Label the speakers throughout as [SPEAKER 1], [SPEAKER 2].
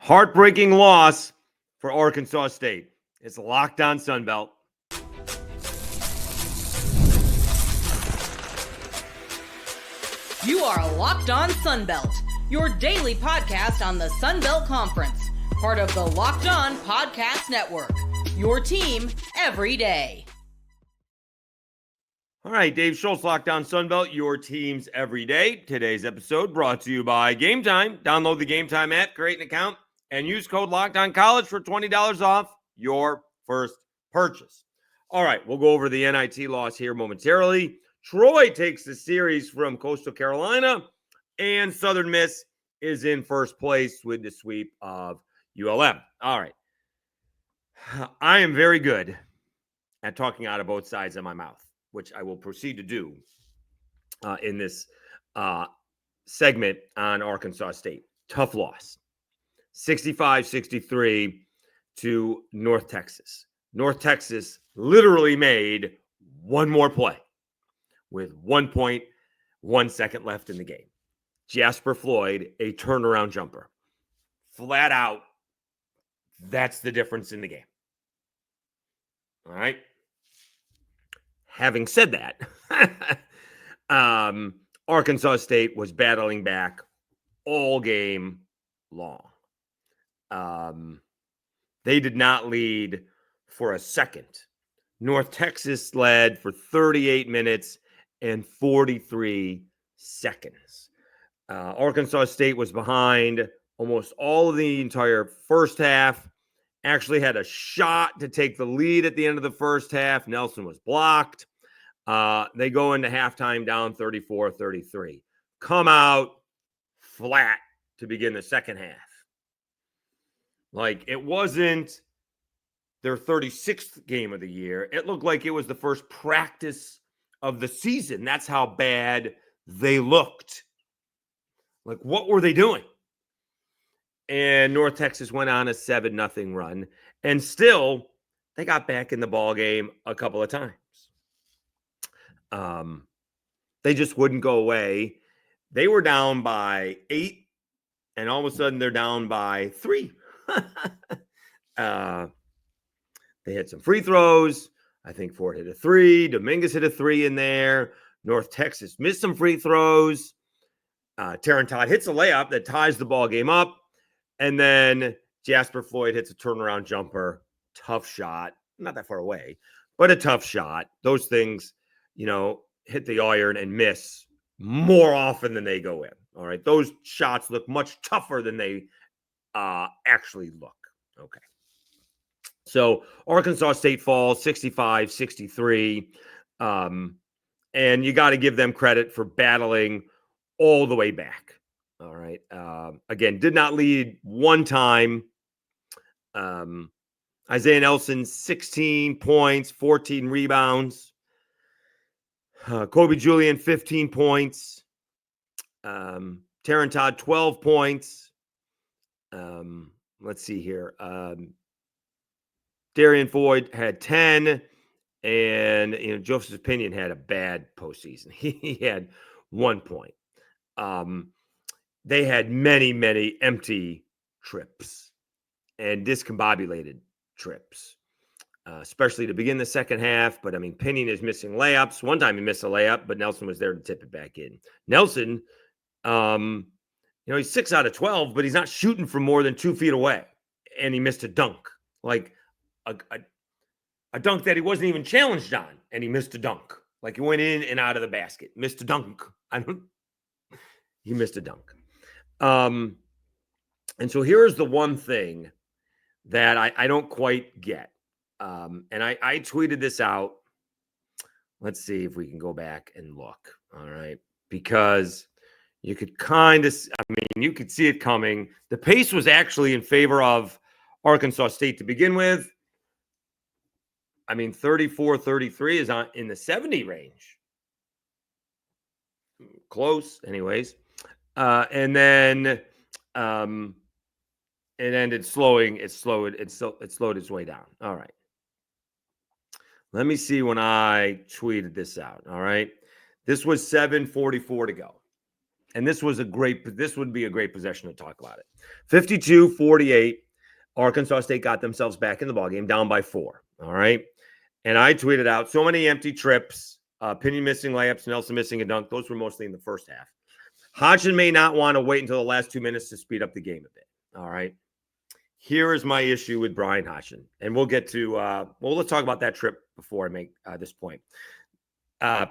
[SPEAKER 1] Heartbreaking loss for Arkansas State. It's Locked On Sunbelt.
[SPEAKER 2] You are Locked On Sunbelt, your daily podcast on the Sunbelt Conference, part of the Locked On Podcast Network, your team every day.
[SPEAKER 1] All right, Dave Schultz, Locked On Sunbelt, your teams every day. Today's episode brought to you by Game Time. Download the Game Time app, create an account, and use code Locked On College for $20 off your first purchase. All right, we'll go over the NIT loss here momentarily. Troy takes the series from Coastal Carolina, and Southern Miss is in first place with the sweep of ULM. All right. I am very good at talking out of both sides of my mouth, which I will proceed to do in this segment on Arkansas State. Tough loss. 65-63 to North Texas. North Texas literally made one more play with 1.1 second left in the game. Jasper Floyd, a turnaround jumper. Flat out, that's the difference in the game. All right. Having said that, Arkansas State was battling back all game long. They did not lead for a second. North Texas led for 38 minutes and 43 seconds. Arkansas State was behind almost all of the entire first half. Actually had a shot to take the lead at the end of the first half. Nelson was blocked. They go into halftime down 34-33. Come out flat to begin the second half. Like, it wasn't their 36th game of the year. It looked like it was the first practice of the season. That's how bad they looked. Like, what were they doing? And North Texas went on a 7-0 run. And still, they got back in the ball game a couple of times. They just wouldn't go away. They were down by 8, and all of a sudden they're down by 3. They had some free throws. I think Ford hit a 3. Dominguez hit a 3 in there. North Texas missed some free throws. Terran Todd hits a layup that ties the ball game up. And then Jasper Floyd hits a turnaround jumper. Tough shot. Not that far away, but a tough shot. Those things, hit the iron and miss more often than they go in. All right. Those shots look much tougher than they actually look. Okay. So Arkansas State falls 65-63. And you got to give them credit for battling all the way back. All right. Again, did not lead one time. Izaiyah Nelson, 16 points, 14 rebounds. Kobe Julian, 15 points. Terran Todd, 12 points. Let's see here. Darian Floyd had 10. And, Joseph Pinion had a bad postseason. He had 1 point. They had many, many empty trips and discombobulated trips, especially to begin the second half. But, Pinion is missing layups. One time he missed a layup, but Nelson was there to tip it back in. Nelson, he's 6 out of 12, but he's not shooting from more than 2 feet away. And he missed a dunk, like a dunk that he wasn't even challenged on, and he missed a dunk. Like, he went in and out of the basket. Missed a dunk. He missed a dunk. And so here's the one thing that I don't quite get. And I tweeted this out. Let's see if we can go back and look. All right. Because you could you could see it coming. The pace was actually in favor of Arkansas State to begin with. 34-33 is in the 70 range. Close, anyways. And then it ended slowing. It slowed its way down. All right. Let me see when I tweeted this out. All right. This was 7:44 to go. and this would be a great possession to talk about it. 52-48, Arkansas State got themselves back in the ballgame, down by 4. All right. And I tweeted out, so many empty trips, Pinion missing layups, Nelson missing a dunk. Those were mostly in the first half. Hodgson may not want to wait until the last 2 minutes to speed up the game a bit. All right. Here is my issue with Bryan Hodgson. And we'll get to, let's talk about that trip before I make this point.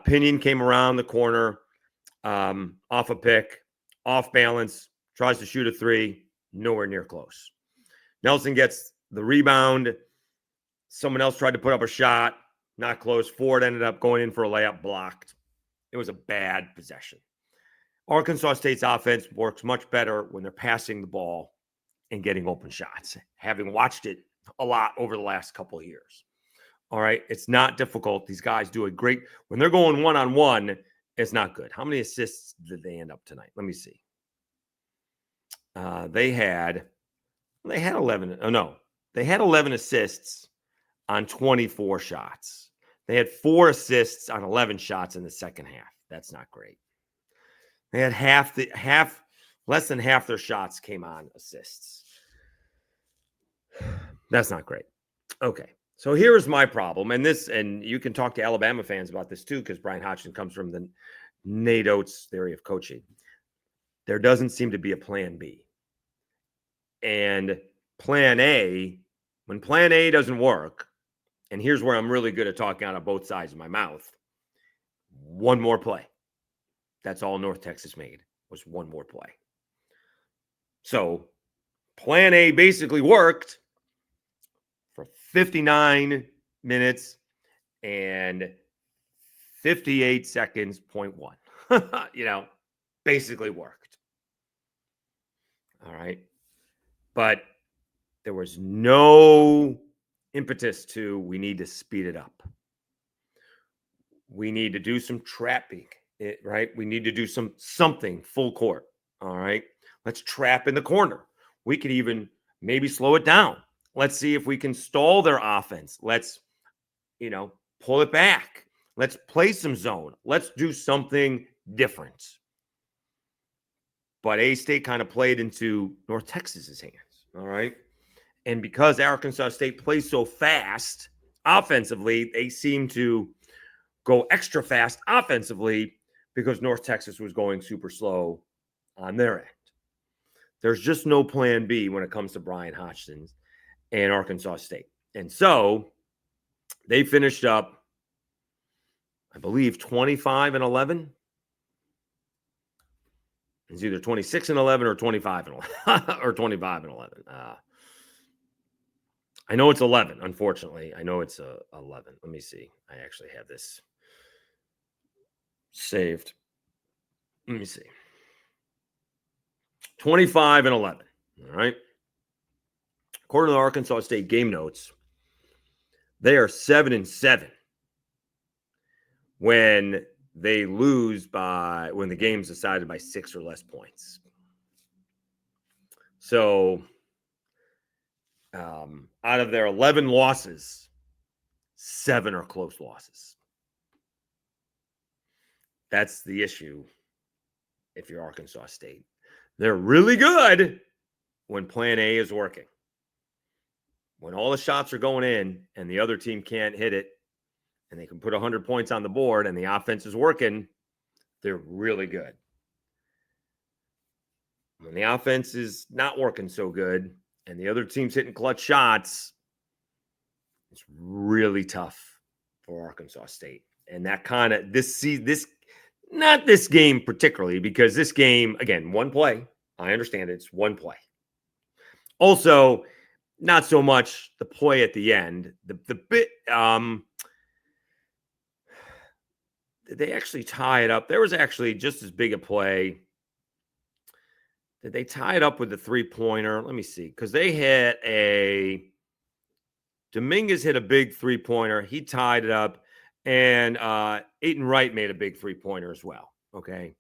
[SPEAKER 1] Pinion came around the corner, off a pick, off balance, tries to shoot a 3, nowhere near close. Nelson gets the rebound. Someone else tried to put up a shot, not close. Ford ended up going in for a layup, blocked. It was a bad possession. Arkansas State's offense works much better when they're passing the ball and getting open shots, having watched it a lot over the last couple of years. All right. It's not difficult. These guys do a great, when they're going one-on-one, it's not good. How many assists did they end up tonight? Let me see. They had 11. Oh, no. They had 11 assists on 24 shots. They had 4 assists on 11 shots in the second half. That's not great. They had less than half their shots came on assists. That's not great. Okay. So here's my problem. And you can talk to Alabama fans about this too, because Bryan Hodgson comes from the Nate Oates theory of coaching. There doesn't seem to be a plan B. And plan A, when plan A doesn't work, and here's where I'm really good at talking out of both sides of my mouth, one more play. That's all North Texas made, was one more play. So plan A basically worked for 59 minutes and 58 seconds, 0.1. Basically worked. All right. But there was no impetus to, we need to speed it up. We need to do some trapping, right? We need to do something full court. All right. Let's trap in the corner. We could even maybe slow it down. Let's see if we can stall their offense. Let's, pull it back. Let's play some zone. Let's do something different. But A-State kind of played into North Texas's hands. All right. And because Arkansas State plays so fast offensively, they seem to go extra fast offensively because North Texas was going super slow on their end. There's just no plan B when it comes to Bryan Hodgson and Arkansas State. And so they finished up, I believe, 25-11. It's either 26-11 or 25-11 or 25-11. I know it's 11, unfortunately. I know it's 11. Let me see. I actually have this saved. Let me see. 25-11. All right. According to the Arkansas State game notes, they are 7-7 when they lose when the game's decided by 6 or less points. So out of their 11 losses, 7 are close losses. That's the issue if you're Arkansas State. They're really good when plan A is working. When all the shots are going in and the other team can't hit it and they can put 100 points on the board and the offense is working, they're really good. When the offense is not working so good and the other team's hitting clutch shots, it's really tough for Arkansas State. And that kind of not this game particularly, because this game, again, one play. I understand it's one play. Also, not so much the play at the end. The bit they actually tie it up. There was actually just as big a play. Did they tie it up with the 3-pointer? Let me see. Because they hit Dominguez hit a big 3-pointer. He tied it up. And Aiton Wright made a big 3-pointer as well. Okay.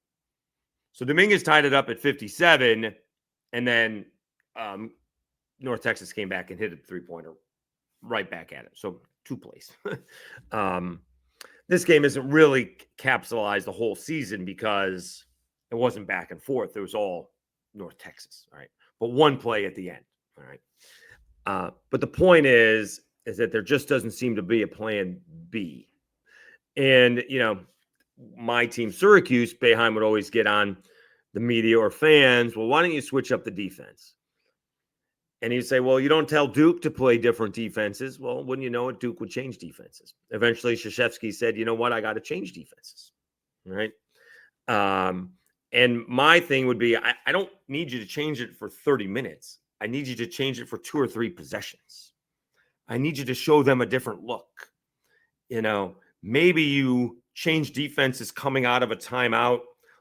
[SPEAKER 1] So Dominguez tied it up at 57. And then North Texas came back and hit a 3-pointer right back at it. So 2 plays. This game isn't really capsulized the whole season because It wasn't back and forth. It was all North Texas. All right. But one play at the end. All right. But the point is that there just doesn't seem to be a plan B. And, my team, Syracuse, Boeheim would always get on the media or fans. Well, why don't you switch up the defense? And he'd say, well, you don't tell Duke to play different defenses. Well, wouldn't you know it, Duke would change defenses. Eventually, Krzyzewski said, you know what, I got to change defenses. All right. And my thing would be, I don't need you to change it for 30 minutes. I need you to change it for 2 or 3 possessions. I need you to show them a different look. Maybe you change defenses coming out of a timeout,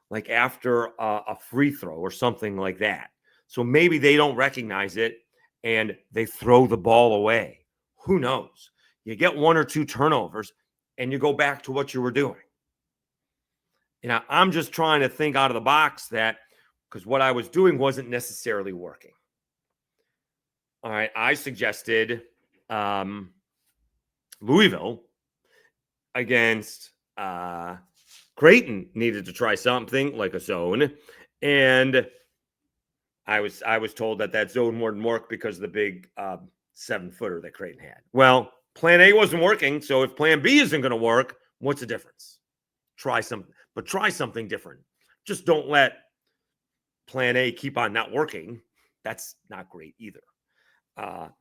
[SPEAKER 1] like after a free throw or something like that. So maybe they don't recognize it and they throw the ball away. Who knows? You get 1 or 2 turnovers and you go back to what you were doing. I'm just trying to think out of the box because what I was doing wasn't necessarily working. All right. I suggested Louisville against Creighton needed to try something like a zone. And I was told that zone wouldn't work because of the big 7-footer that Creighton had. Well, plan A wasn't working. So if plan B isn't going to work, what's the difference? Try something different. Just don't let plan A keep on not working. That's not great either.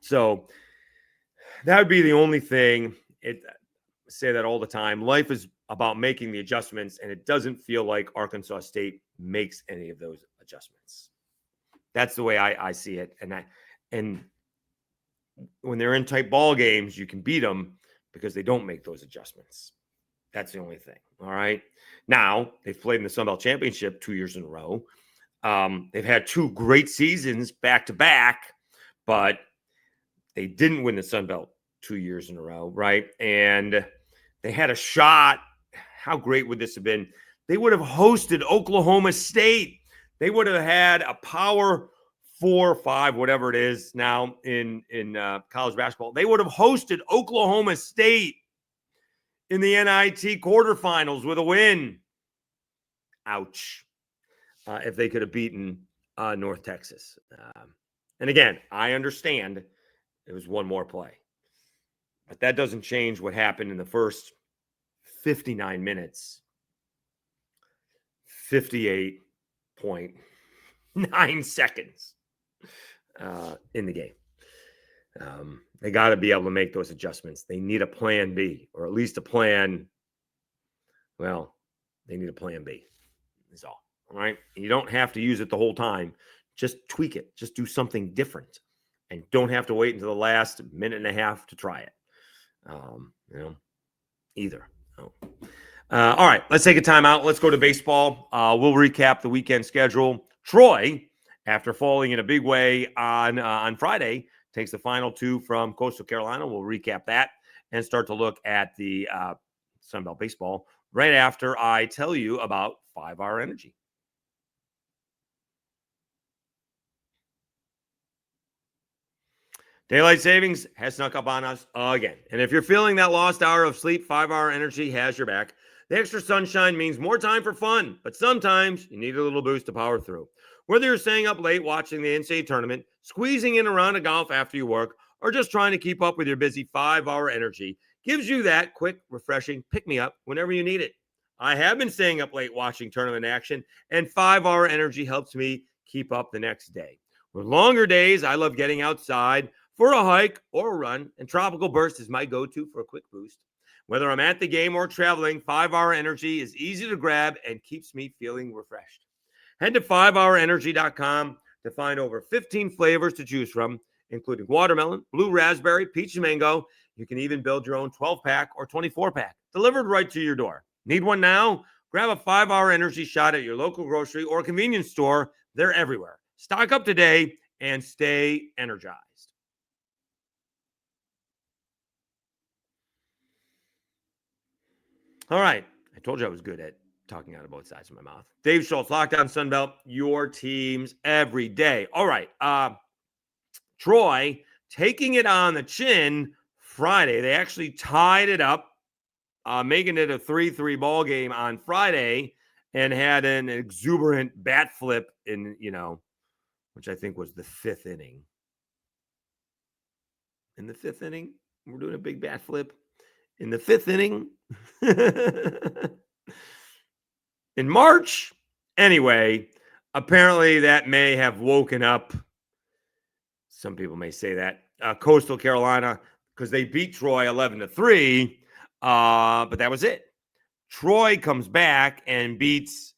[SPEAKER 1] So that would be the only thing. I say that all the time. Life is about making the adjustments, and it doesn't feel like Arkansas State makes any of those adjustments. That's the way I see it. And when they're in tight ball games, you can beat them because they don't make those adjustments. That's the only thing. All right. Now, they've played in the Sun Belt Championship 2 years in a row. They've had 2 great seasons back to back, but they didn't win the Sun Belt 2 years in a row, right? And they had a shot. How great would this have been? They would have hosted Oklahoma State. They would have had a Power 4 or 5, whatever it is now in college basketball. They would have hosted Oklahoma State in the NIT quarterfinals with a win. Ouch. If they could have beaten North Texas. And again, I understand it was one more play. But that doesn't change what happened in the first 59 minutes. 58.9 seconds in the game. They got to be able to make those adjustments. They need a plan B, or at least a plan. Well, they need a plan B. Is all. All right. You don't have to use it the whole time. Just tweak it. Just do something different. And don't have to wait until the last minute and a half to try it. Either. All right. Let's take a timeout. Let's go to baseball. We'll recap the weekend schedule. Troy, after falling in a big way on Friday, takes the final 2 from Coastal Carolina. We'll recap that and start to look at the Sun Belt baseball right after I tell you about 5-Hour Energy. Daylight savings has snuck up on us again. And if you're feeling that lost hour of sleep, 5-Hour Energy has your back. The extra sunshine means more time for fun, but sometimes you need a little boost to power through. Whether you're staying up late watching the NCAA tournament, squeezing in a round of golf after you work, or just trying to keep up with your busy, 5-Hour Energy gives you that quick, refreshing pick-me-up whenever you need it. I have been staying up late watching tournament action, and 5-Hour Energy helps me keep up the next day. With longer days, I love getting outside for a hike or a run, and Tropical Burst is my go-to for a quick boost. Whether I'm at the game or traveling, 5-Hour Energy is easy to grab and keeps me feeling refreshed. Head to 5hourenergy.com to find over 15 flavors to choose from, including watermelon, blue raspberry, peach and mango. You can even build your own 12-pack or 24-pack, delivered right to your door. Need one now? Grab a 5-Hour Energy shot at your local grocery or convenience store. They're everywhere. Stock up today and stay energized. All right. I told you I was good at talking out of both sides of my mouth. Dave Schultz, Lockdown Sunbelt, your teams every day. All right. Troy taking it on the chin Friday. They actually tied it up, making it a 3-3 ball game on Friday. and had an exuberant bat flip in, which I think was the 5th inning. In the 5th inning, we're doing a big bat flip. In the 5th inning, in March. Anyway, apparently that may have woken up. Some people may say that Coastal Carolina, because they beat Troy 11-3, but that was it. Troy comes back and beats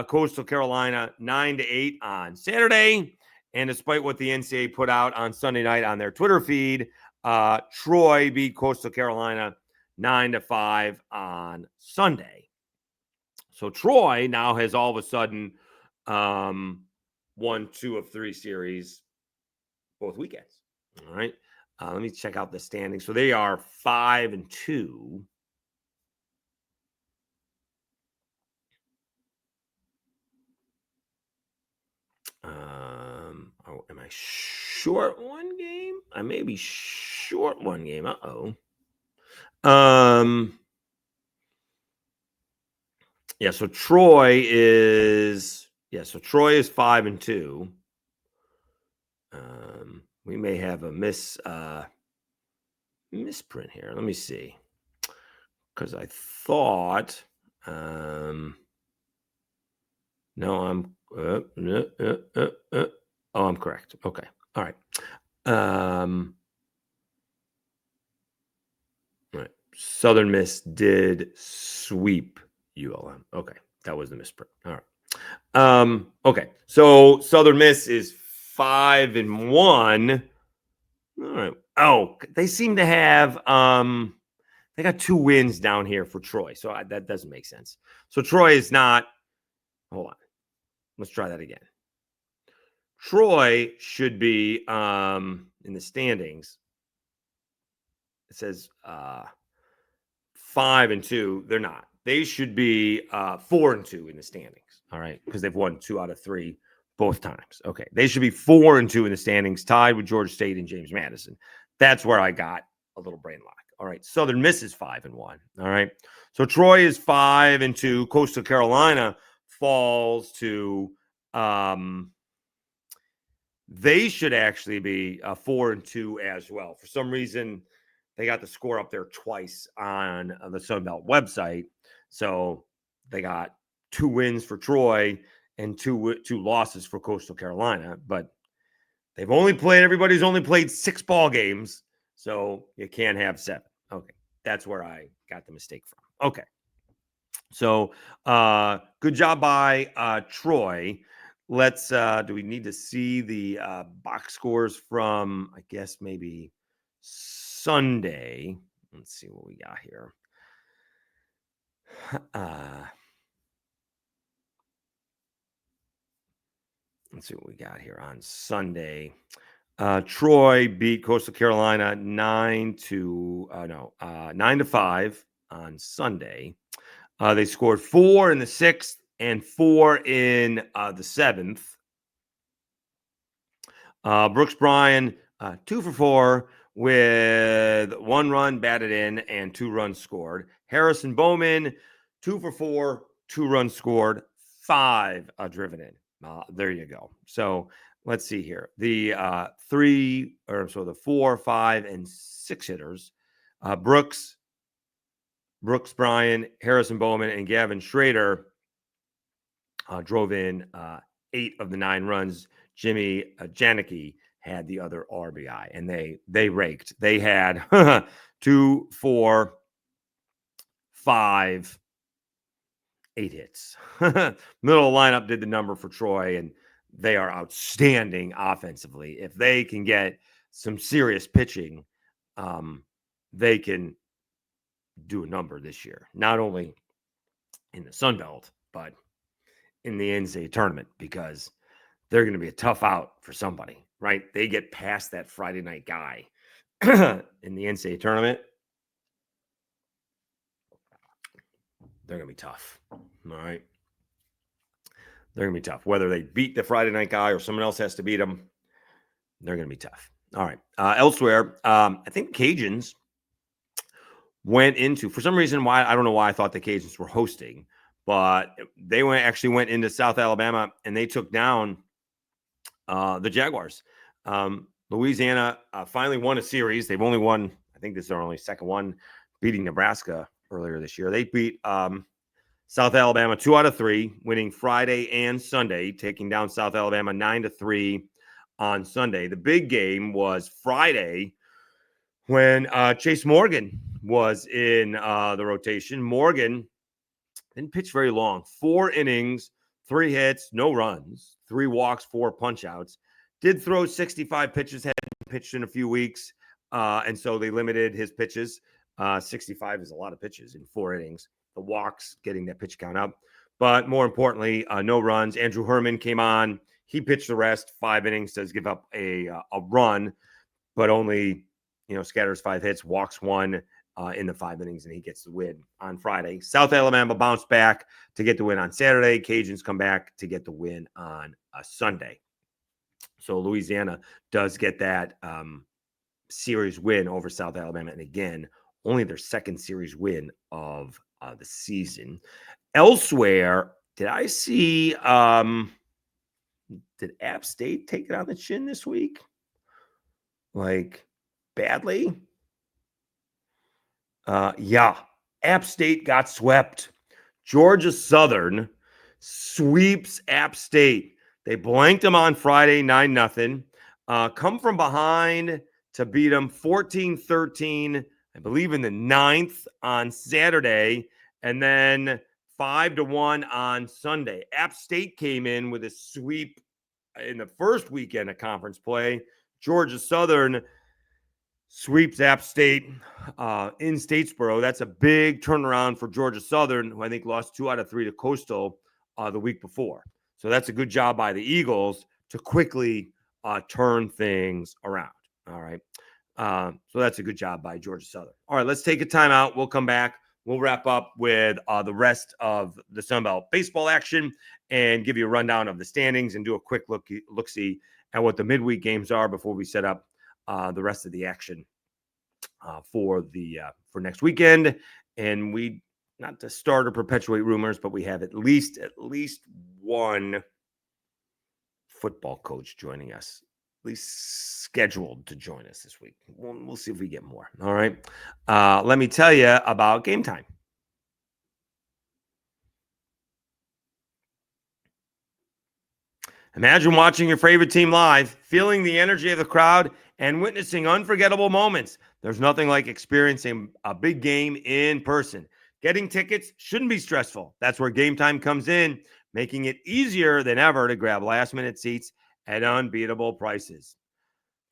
[SPEAKER 1] Coastal Carolina 9-8 on Saturday. And despite what the NCAA put out on Sunday night on their Twitter feed, Troy beat Coastal Carolina 9-5 on Sunday. So Troy now has all of a sudden won 2 of 3 series both weekends. All right. Let me check out the standings. So they are 5-2. Am I short one game? I may be short one game. Yeah, so Troy is 5-2. We may have a misprint here. Let me see. Because I thought no, I'm I'm correct. Okay. All right. All right. Southern Miss did sweep ULM. Okay. That was the misprint. All right. Okay. So Southern Miss is 5-1. All right. Oh, they seem to have they got 2 wins down here for Troy. So that doesn't make sense. So Troy is not. Hold on. Let's try that again. Troy should be in the standings. It says 5-2. They're not. They should be 4-2 in the standings. All right, because they've won 2 out of 3 both times. Okay, they should be 4-2 in the standings, tied with Georgia State and James Madison. That's where I got a little brain lock. All right, Southern Miss is 5-1. All right, so Troy is 5-2. Coastal Carolina falls to they should actually be 4-2 as well. For some reason, they got the score up there twice on the Sunbelt website. So they got 2 wins for Troy and two losses for Coastal Carolina. But everybody's only played 6 ball games. So you can't have 7. Okay. That's where I got the mistake from. Okay. So good job by Troy. Let's do we need to see the box scores from, I guess, maybe Sunday? Let's see what we got here. Let's see what we got here on Sunday. Troy beat Coastal Carolina 9-5 on Sunday. They scored 4 in the 6th and 4 in the 7th. Brooks Bryan, 2 for 4 with 1 run batted in and 2 runs scored. Harrison Bowman, 2 for 4, 2 runs scored, 5 driven in. There you go. So let's see here. The 4, 5, and 6 hitters. Brooks Bryan, Harrison Bowman, and Gavin Schrader drove in 8 of the 9 runs. Jimmy Janicki had the other RBI, and they raked. They had 2, 4, 5, 8 hits. Middle lineup did the number for Troy, and they are outstanding offensively. If they can get some serious pitching, they can do a number this year, not only in the Sun Belt, but in the NCAA tournament, because they're going to be a tough out for somebody, right? They get past that Friday night guy in the NCAA tournament. They're going to be tough. All right. They're going to be tough. Whether they beat the Friday night guy or someone else has to beat them, they're going to be tough. All right. Elsewhere, I think Cajuns went into, for some reason, I don't know why I thought the Cajuns were hosting, but they actually went into South Alabama and they took down the Jaguars. Louisiana finally won a series. They've only won, I think this is their only second one, beating Nebraska earlier this year. They beat South Alabama 2 out of 3, winning Friday and Sunday, taking down South Alabama 9-3 on Sunday. The big game was Friday when Chase Morgan was in the rotation. Morgan didn't pitch very long. 4 innings, 3 hits, no runs, 3 walks, 4 punch-outs. Did throw 65 pitches, hadn't pitched in a few weeks, and so they limited his pitches. 65 is a lot of pitches in 4 innings. The walks getting that pitch count up. But more importantly, no runs. Andrew Herman came on. He pitched the rest, 5 innings, does give up a run, but only, scatters 5 hits, walks 1 in the 5 innings, and he gets the win on Friday. South Alabama bounced back to get the win on Saturday. Cajuns come back to get the win on Sunday. So Louisiana does get that series win over South Alabama, and again, only their second series win of the season. Elsewhere, did I see did App State take it on the chin this week? Like, badly? Yeah. App State got swept. Georgia Southern sweeps App State. They blanked them on Friday, 9-0. Come from behind to beat them 14-13, I believe in the 9th on Saturday, and then 5-1 on Sunday. App State came in with a sweep in the first weekend of conference play. Georgia Southern sweeps App State in Statesboro. That's a big turnaround for Georgia Southern, who I think lost 2 out of 3 to Coastal the week before. So that's a good job by the Eagles to quickly turn things around. All right. So that's a good job by Georgia Southern. All right, let's take a timeout. We'll come back. We'll wrap up with the rest of the Sun Belt baseball action and give you a rundown of the standings and do a quick look-see at what the midweek games are before we set up the rest of the action for next weekend. And we, not to start or perpetuate rumors, but we have at least one football coach joining us, at least scheduled to join us this week. We'll see if we get more. All right. Let me tell you about Game Time. Imagine watching your favorite team live, feeling the energy of the crowd, and witnessing unforgettable moments. There's nothing like experiencing a big game in person. Getting tickets shouldn't be stressful. That's where Game Time comes in, making it easier than ever to grab last-minute seats at unbeatable prices.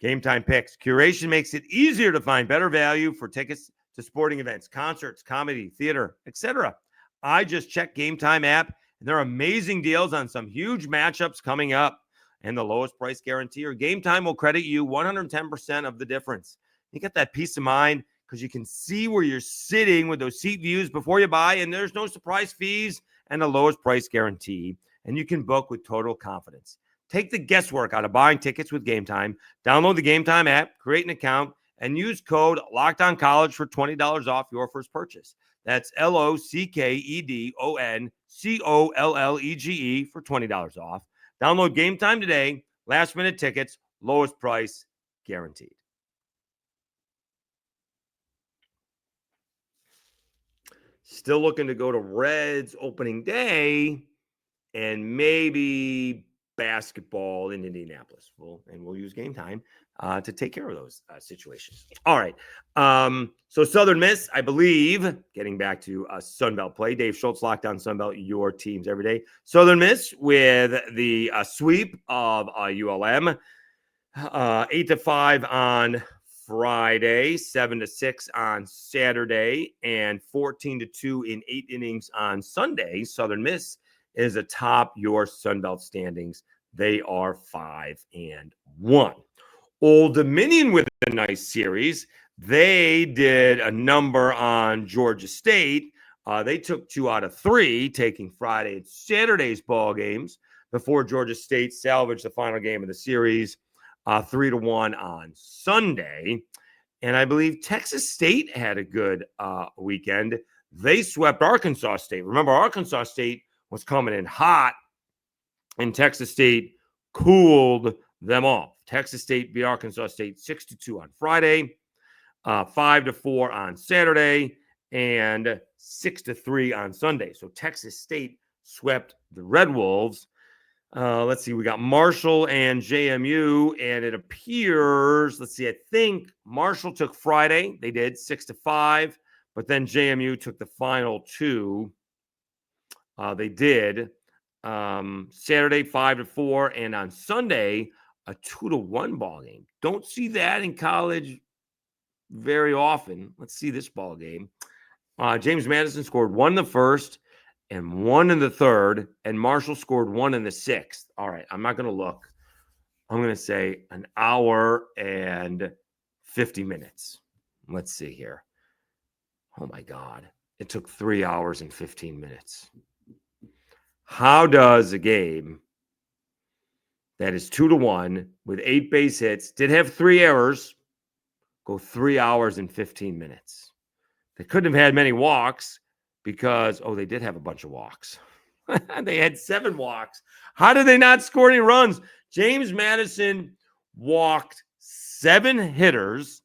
[SPEAKER 1] Game Time Picks. Curation makes it easier to find better value for tickets to sporting events, concerts, comedy, theater, etc. I just checked Game Time app, and there are amazing deals on some huge matchups coming up. And the lowest price guarantee, or Game Time will credit you 110% of the difference. You get that peace of mind because you can see where you're sitting with those seat views before you buy, and there's no surprise fees and the lowest price guarantee, and you can book with total confidence. Take the guesswork out of buying tickets with Game Time. Download the Game Time app, create an account, and use code LOCKEDONCollege for $20 off your first purchase. That's LOCKEDONCOLLEGE for $20 off. Download Game Time today. Last-minute tickets, lowest price guaranteed. Still looking to go to Reds opening day and maybe basketball in Indianapolis. We'll use Game Time to take care of those situations. All right. So Southern Miss, I believe, getting back to Sun Belt play. Dave Schultz, Locked On Sun Belt, your teams every day. Southern Miss with the sweep of ULM, 8-5 on Friday, 7-6 on Saturday, and 14-2 in 8 innings on Sunday. Southern Miss is atop your Sun Belt standings. They are 5-1. Old Dominion with a nice series. They did a number on Georgia State. They took 2 out of 3, taking Friday and Saturday's ball games before Georgia State salvaged the final game of the series, 3-1 on Sunday. And I believe Texas State had a good weekend. They swept Arkansas State. Remember, Arkansas State was coming in hot, and Texas State cooled them off. Texas State beat Arkansas State 6-2 on Friday, 5-4 on Saturday, and 6-3 on Sunday. So Texas State swept the Red Wolves. Let's see, we got Marshall and JMU, and it appears, I think Marshall took Friday. They did 6-5, but then JMU took the final two. They did Saturday 5-4, and on Sunday a 2-1 ball game. Don't see that in college very often. Let's see this ball game. James Madison scored 1 in the first and 1 in the third, and Marshall scored 1 in the sixth. All right, I'm not going to look. I'm going to say an hour and 50 minutes. Let's see here. Oh, my God. It took 3 hours and 15 minutes. How does a game that is 2-1 with 8 base hits, did have 3 errors, go 3 hours and 15 minutes? They couldn't have had many walks because, they did have a bunch of walks. They had 7 walks. How did they not score any runs? James Madison walked 7 hitters,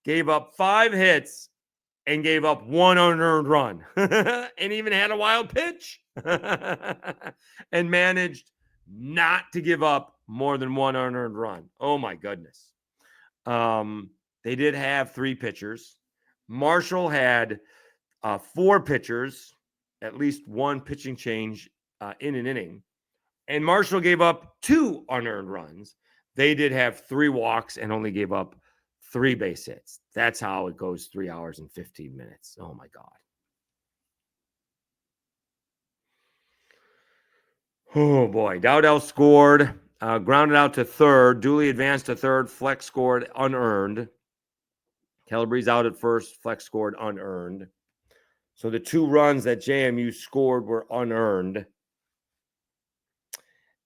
[SPEAKER 1] gave up 5 hits, and gave up 1 unearned run, and even had a wild pitch, and managed not to give up more than 1 unearned run. Oh, my goodness. They did have 3 pitchers. Marshall had 4 pitchers, at least 1 pitching change in an inning. And Marshall gave up 2 unearned runs. They did have 3 walks and only gave up 3 base hits. That's how it goes 3 hours and 15 minutes. Oh, my God. Oh, boy. Dowdell scored, grounded out to third. Dooley advanced to third. Flex scored unearned. Calabrese out at first. Flex scored unearned. So the 2 runs that JMU scored were unearned.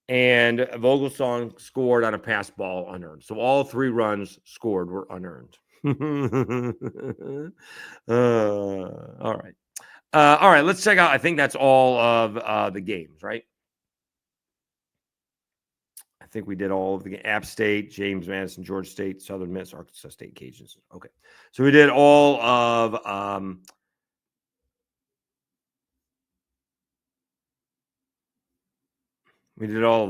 [SPEAKER 1] And Vogelsong scored on a pass ball unearned. So all 3 runs scored were unearned. All right. All right, let's check out. I think that's all of the games, right? I think we did all of the App State, James Madison, Georgia State, Southern Miss, Arkansas State, Cajuns. Okay. So we did all of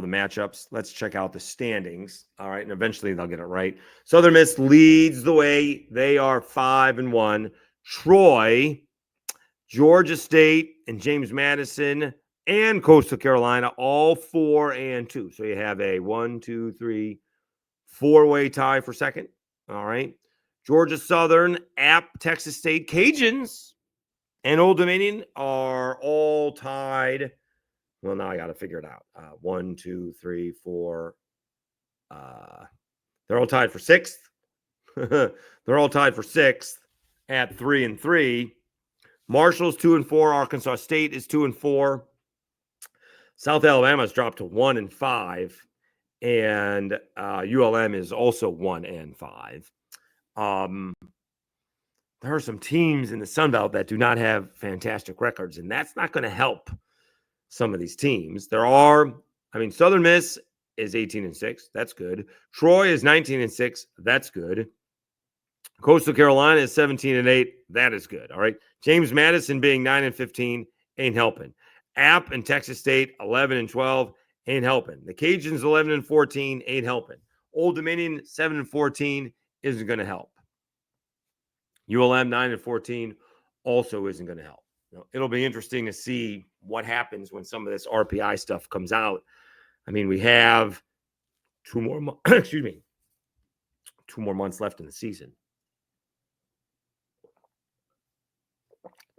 [SPEAKER 1] the matchups. Let's check out the standings. All right. And eventually they'll get it right. Southern Miss leads the way. They are 5-1. Troy, Georgia State, and James Madison and Coastal Carolina, all 4-2. So you have a 4-way tie for second. All right. Georgia Southern, App, Texas State, Cajuns, and Old Dominion are all tied. Well, now I got to figure it out. 1, 2, 3, 4. They're all tied for 6th. They're all tied for 6th at 3-3. Marshall's 2-4. Arkansas State is 2-4. South Alabama's dropped to 1-5. And ULM is also 1-5. There are some teams in the Sun Belt that do not have fantastic records, and that's not going to help some of these teams. Southern Miss is 18-6. That's good. Troy is 19-6. That's good. Coastal Carolina is 17-8. That is good. All right. James Madison being 9-15 ain't helping. App and Texas State 11-12 ain't helping. The Cajuns 11-14 ain't helping. Old Dominion 7-14 isn't going to help. ULM 9-14 also isn't going to help. It'll be interesting to see what happens when some of this RPI stuff comes out. I mean, we have 2 more months left in the season.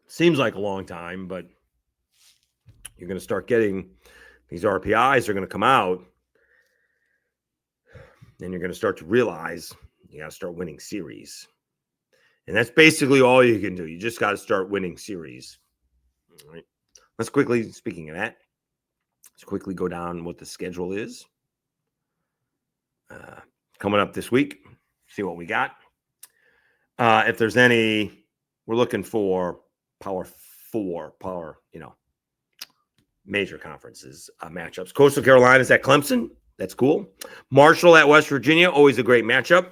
[SPEAKER 1] Seems like a long time, but you're going to start getting these RPIs are going to come out, and you're going to start to realize you got to start winning series. And that's basically all you can do. You just got to start winning series. All right. Speaking of that, let's quickly go down what the schedule is. Coming up this week, see what we got. If there's any, we're looking for Power 4, major conferences matchups. Coastal Carolina is at Clemson. That's cool. Marshall at West Virginia, always a great matchup.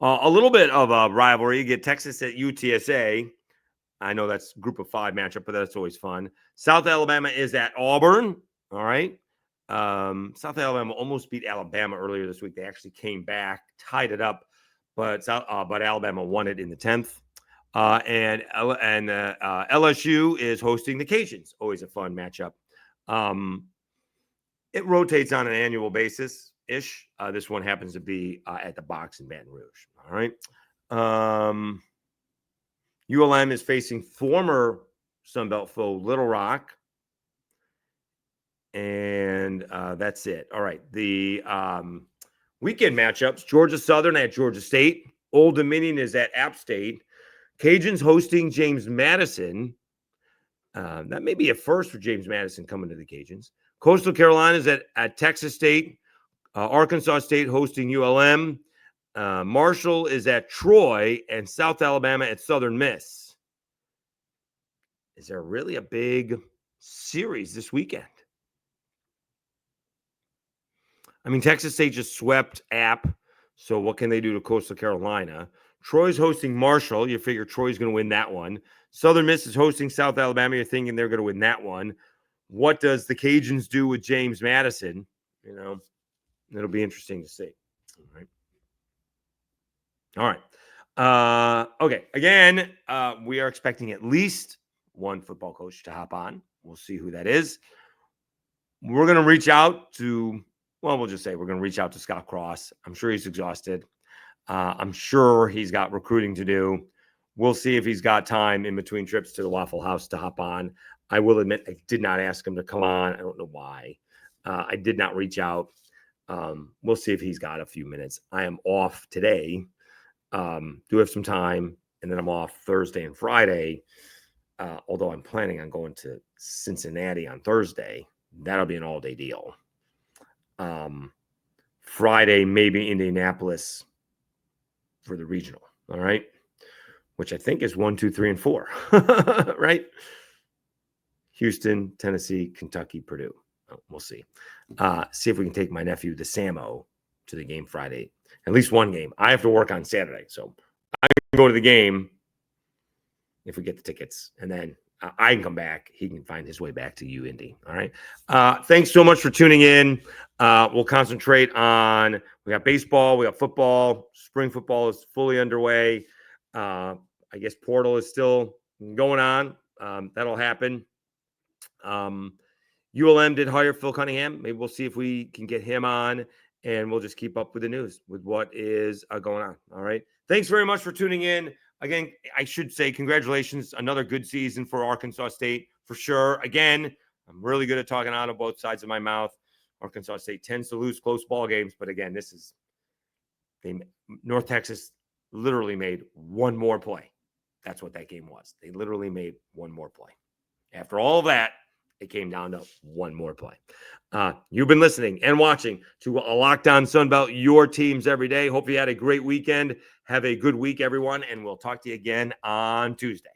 [SPEAKER 1] A little bit of a rivalry. You get Texas at UTSA. I know that's group of 5 matchup, but that's always fun. South Alabama is at Auburn. All right. South Alabama almost beat Alabama earlier this week. They actually came back, tied it up, but Alabama won it in the 10th. And LSU is hosting the Cajuns. Always a fun matchup. It rotates on an annual basis-ish. This one happens to be at the Box in Baton Rouge. All right. ULM is facing former Sunbelt foe Little Rock. And that's it. All right. The weekend matchups, Georgia Southern at Georgia State. Old Dominion is at App State. Cajuns hosting James Madison. That may be a first for James Madison coming to the Cajuns. Coastal Carolina is at Texas State. Arkansas State hosting ULM. Marshall is at Troy, and South Alabama at Southern Miss. Is there really a big series this weekend? I mean, Texas State just swept App, so what can they do to Coastal Carolina? Troy's hosting Marshall. You figure Troy's going to win that one. Southern Miss is hosting South Alabama. You're thinking they're going to win that one. What does the Cajuns do with James Madison? It'll be interesting to see. All right. Okay. Again, we are expecting at least one football coach to hop on. We'll see who that is. We're going to reach out to, we'll just say we're going to reach out to Scott Cross. I'm sure he's exhausted. I'm sure he's got recruiting to do. We'll see if he's got time in between trips to the Waffle House to hop on. I will admit I did not ask him to come on. I don't know why. I did not reach out. We'll see if he's got a few minutes. I am off today. Do have some time, and then I'm off Thursday and Friday. Although I'm planning on going to Cincinnati on Thursday. That'll be an all-day deal. Friday, maybe Indianapolis for the regional. All right. Which I think is 1, 2, 3, and 4. Right? Houston, Tennessee, Kentucky, Purdue. We'll see. See if we can take my nephew, the Samo, to the game Friday. At least one game. I have to work on Saturday, so I can go to the game if we get the tickets, and then I can come back. He can find his way back to you, Indy. All right. Thanks so much for tuning in. We'll concentrate on, we got baseball, we got football. Spring football is fully underway. I guess portal is still going on. That'll happen. ULM did hire Phil Cunningham. Maybe we'll see if we can get him on, and we'll just keep up with the news with what is going on. All right. Thanks very much for tuning in. Again, I should say congratulations. Another good season for Arkansas State for sure. Again, I'm really good at talking out of both sides of my mouth. Arkansas State tends to lose close ball games, but again, North Texas literally made one more play. That's what that game was. They literally made one more play. After all of that, it came down to one more play. You've been listening and watching to a Locked On Sunbelt, your teams every day. Hope you had a great weekend. Have a good week, everyone, and we'll talk to you again on Tuesday.